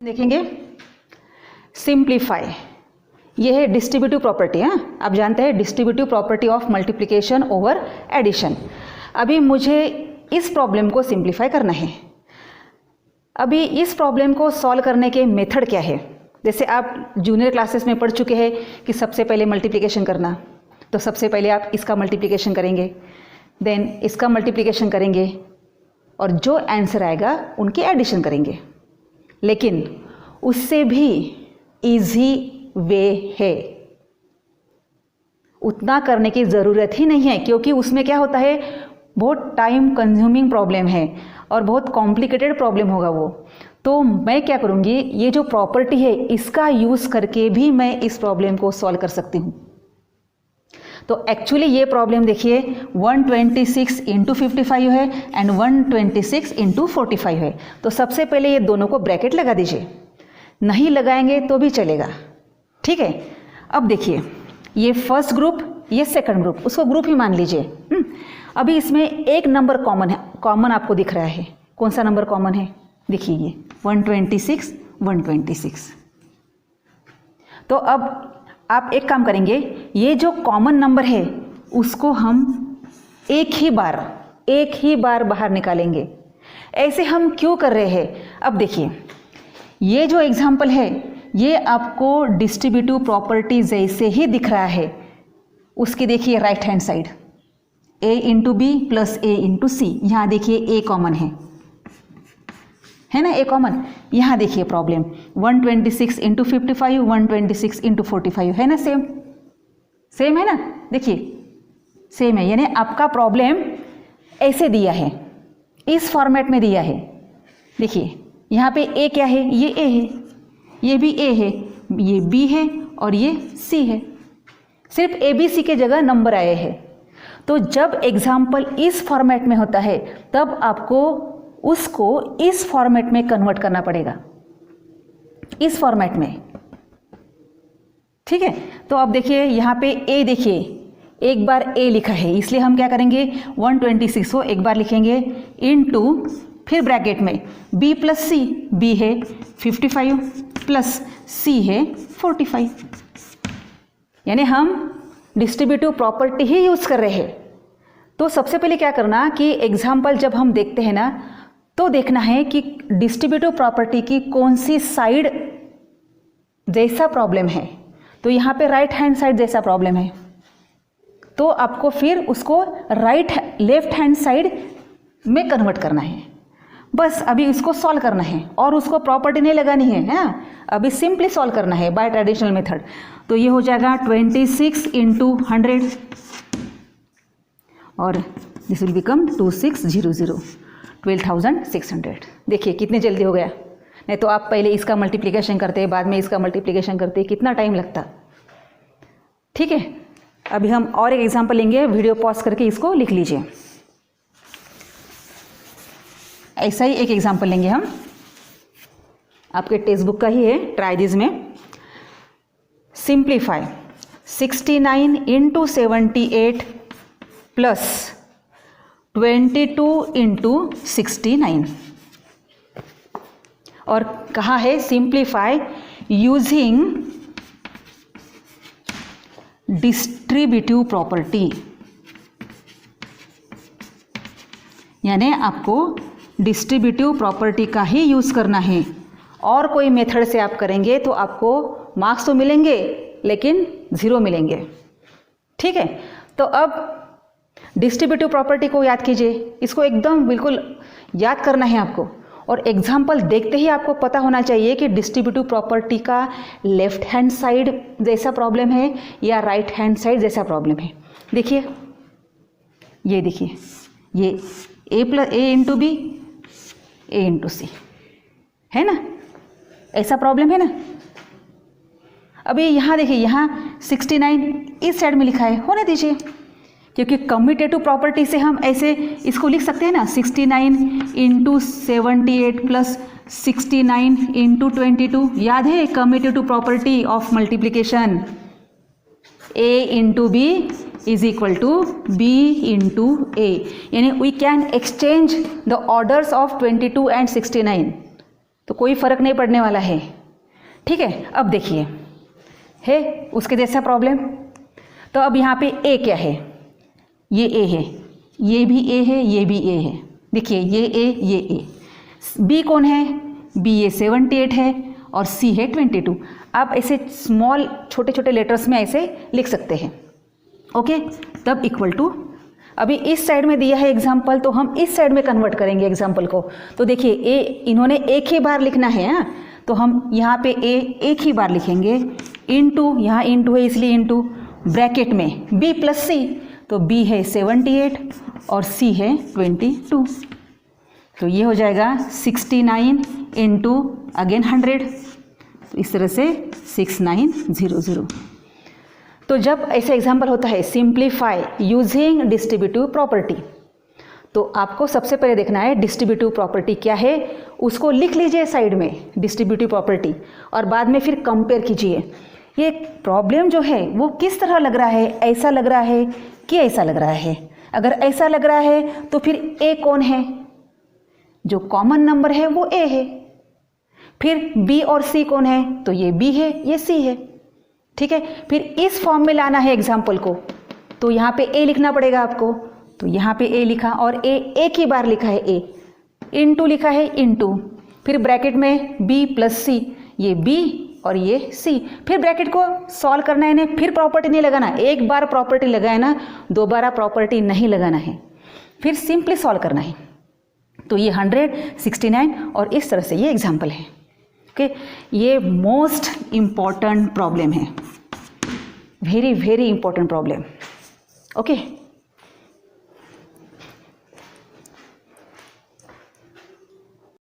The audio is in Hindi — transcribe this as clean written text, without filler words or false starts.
देखेंगे सिंप्लीफाई, ये है डिस्ट्रीब्यूटिव प्रॉपर्टी। हाँ, आप जानते हैं distributive property of multiplication over addition. अभी मुझे इस प्रॉब्लम को सिंप्लीफाई करना है। अभी इस प्रॉब्लम को सॉल्व करने के मेथड क्या है? जैसे आप जूनियर क्लासेस में पढ़ चुके हैं कि सबसे पहले मल्टीप्लिकेशन करना, तो सबसे पहले आप इसका मल्टीप्लिकेशन करेंगे, देन इसका मल्टीप्लिकेशन करेंगे और जो आंसर आएगा उनकी एडिशन करेंगे। लेकिन उससे भी इजी वे है, उतना करने की ज़रूरत ही नहीं है, क्योंकि उसमें क्या होता है, बहुत टाइम कंज्यूमिंग प्रॉब्लम है और बहुत कॉम्प्लिकेटेड प्रॉब्लम होगा वो। तो मैं क्या करूँगी, ये जो प्रॉपर्टी है इसका यूज़ करके भी मैं इस प्रॉब्लम को सॉल्व कर सकती हूँ। तो एक्चुअली ये प्रॉब्लम देखिए 126 इंटू 55 है एंड 126 इंटू 45 है। तो सबसे पहले ये दोनों को ब्रैकेट लगा दीजिए, नहीं लगाएंगे तो भी चलेगा, ठीक है। अब देखिए ये फर्स्ट ग्रुप, ये सेकंड ग्रुप, उसको ग्रुप ही मान लीजिए। अभी इसमें एक नंबर कॉमन है, कॉमन आपको दिख रहा है। कौन सा नंबर कॉमन है? देखिए ये 126 126। तो अब आप एक काम करेंगे, ये जो कॉमन नंबर है उसको हम एक ही बार बाहर निकालेंगे। ऐसे हम क्यों कर रहे हैं? अब देखिए ये जो एग्जाम्पल है ये आपको डिस्ट्रीब्यूटिव प्रॉपर्टी जैसे ही दिख रहा है। उसकी देखिए right hand side a into B plus A into C, यहाँ देखिए a कॉमन है ना, a कॉमन। यहाँ देखिए प्रॉब्लम 126 इंटू 55 126 इंटू 45 है ना, सेम है ना, देखिए सेम है। यानी आपका प्रॉब्लम ऐसे दिया है, इस फॉर्मेट में दिया है। देखिए यहाँ पे a क्या है, ये a है, ये भी a है, ये b है और ये c है। सिर्फ a b c के जगह नंबर आए हैं। तो जब एग्जाम्पल इस फॉर्मेट में होता है तब आपको उसको इस फॉर्मेट में कन्वर्ट करना पड़ेगा, इस फॉर्मेट में, ठीक है। तो अब देखिए यहाँ पे a, देखिए एक बार a लिखा है, इसलिए हम क्या करेंगे 126 को एक बार लिखेंगे इनटू, फिर ब्रैकेट में b प्लस c, b है 55 प्लस c है 45। यानी हम डिस्ट्रीब्यूटिव प्रॉपर्टी ही यूज़ कर रहे हैं। तो सबसे पहले क्या करना कि एग्जाम्पल जब हम देखते हैं ना, तो देखना है कि डिस्ट्रीब्यूटिव प्रॉपर्टी की कौन सी साइड जैसा प्रॉब्लम है। तो यहाँ पे राइट हैंड साइड जैसा प्रॉब्लम है, तो आपको फिर उसको लेफ्ट हैंड साइड में कन्वर्ट करना है। बस अभी इसको सॉल्व करना है और उसको प्रॉपर्टी नहीं लगानी है ना, अभी सिंपली सॉल्व करना है बाय ट्रेडिशनल मेथड। तो ये हो जाएगा 26 इंटू 100 और दिस विल बिकम 2600 12,600। देखिए कितने जल्दी हो गया, नहीं तो आप पहले इसका मल्टीप्लिकेशन करते बाद में इसका मल्टीप्लिकेशन करते कितना टाइम लगता, ठीक है। अभी हम और एक एग्जांपल लेंगे, वीडियो पॉज करके इसको लिख लीजिए। ऐसा ही एक एग्जांपल लेंगे हम, आपके टेक्स्ट बुक का ही है, ट्राई दिस में। सिंप्लीफाई 69 इंटू 78 प्लस 22 इंटू 69, और कहा है सिंप्लीफाई यूजिंग डिस्ट्रीब्यूटिव प्रॉपर्टी। यानी आपको डिस्ट्रीब्यूटिव प्रॉपर्टी का ही यूज़ करना है, और कोई मेथड से आप करेंगे तो आपको मार्क्स तो मिलेंगे लेकिन 0 मिलेंगे, ठीक है। तो अब डिस्ट्रीब्यूटिव प्रॉपर्टी को याद कीजिए, इसको एकदम बिल्कुल याद करना है आपको, और एग्जाम्पल देखते ही आपको पता होना चाहिए कि डिस्ट्रीब्यूटिव प्रॉपर्टी का लेफ्ट हैंड साइड जैसा प्रॉब्लम है या राइट हैंड साइड जैसा प्रॉब्लम है। देखिए ये देखिए, ये a into B a into C है ना, ऐसा प्रॉब्लम है ना। अभी यहाँ देखिए, यहाँ 69 इस साइड में लिखा है, होने दीजिए, क्योंकि कम्यूटेटिव प्रॉपर्टी से हम ऐसे इसको लिख सकते हैं ना, 69 इंटू 78 प्लस 69 इंटू 22। याद है commutative property of multiplication, a into b is equal to b into a, यानी we can exchange the orders of 22 and 69। तो कोई फ़र्क नहीं पड़ने वाला है, ठीक है। अब देखिए है उसके जैसा प्रॉब्लम। तो अब यहाँ पे ए क्या है, ये ए है, ये भी ए है, ये भी ए है, देखिए ये ए ये ए। बी कौन है, बी ये 78 है और सी है 22। आप ऐसे स्मॉल छोटे छोटे लेटर्स में ऐसे लिख सकते हैं, ओके। तब इक्वल टू, अभी इस साइड में दिया है एग्जाम्पल, तो हम इस साइड में कन्वर्ट करेंगे एग्जाम्पल को। तो देखिए ए इन्होंने एक ही बार लिखना है, हाँ, तो हम यहाँ पे ए एक ही बार लिखेंगे, इनटू, यहाँ इनटू है इसलिए इनटू, ब्रैकेट में बी प्लस सी, तो बी है 78 और सी है 22, तो ये हो जाएगा 69 इंटू अगेन 100, तो इस तरह से 6900। तो जब ऐसे एग्जाम्पल होता है सिंप्लीफाई यूजिंग डिस्ट्रीब्यूटिव प्रॉपर्टी, तो आपको सबसे पहले देखना है डिस्ट्रीब्यूटिव प्रॉपर्टी क्या है, उसको लिख लीजिए साइड में डिस्ट्रीब्यूटिव प्रॉपर्टी, और बाद में फिर कंपेयर कीजिए ये प्रॉब्लम जो है वो किस तरह लग रहा है, ऐसा लग रहा है कि ऐसा लग रहा है। अगर ऐसा लग रहा है तो फिर ए कौन है, जो कॉमन नंबर है वो ए है। फिर बी और सी कौन है, तो ये बी है ये सी है, ठीक है। फिर इस फॉर्म में लाना है एग्जाम्पल को, तो यहाँ पे ए लिखना पड़ेगा आपको, तो यहाँ पे ए लिखा और ए एक ही बार लिखा है, ए इनटू लिखा है इनटू, फिर ब्रैकेट में बी प्लस सी, ये बी और ये सी। फिर ब्रैकेट को सॉल्व करना है, इन्हें फिर प्रॉपर्टी नहीं लगाना, एक बार प्रॉपर्टी लगाए ना, दोबारा प्रॉपर्टी नहीं लगाना है, फिर सिंपली सॉल्व करना है। तो ये 169 और इस तरह से ये एग्जाम्पल है, ओके। ये मोस्ट इम्पॉर्टेंट प्रॉब्लम है, very very important problem, okay.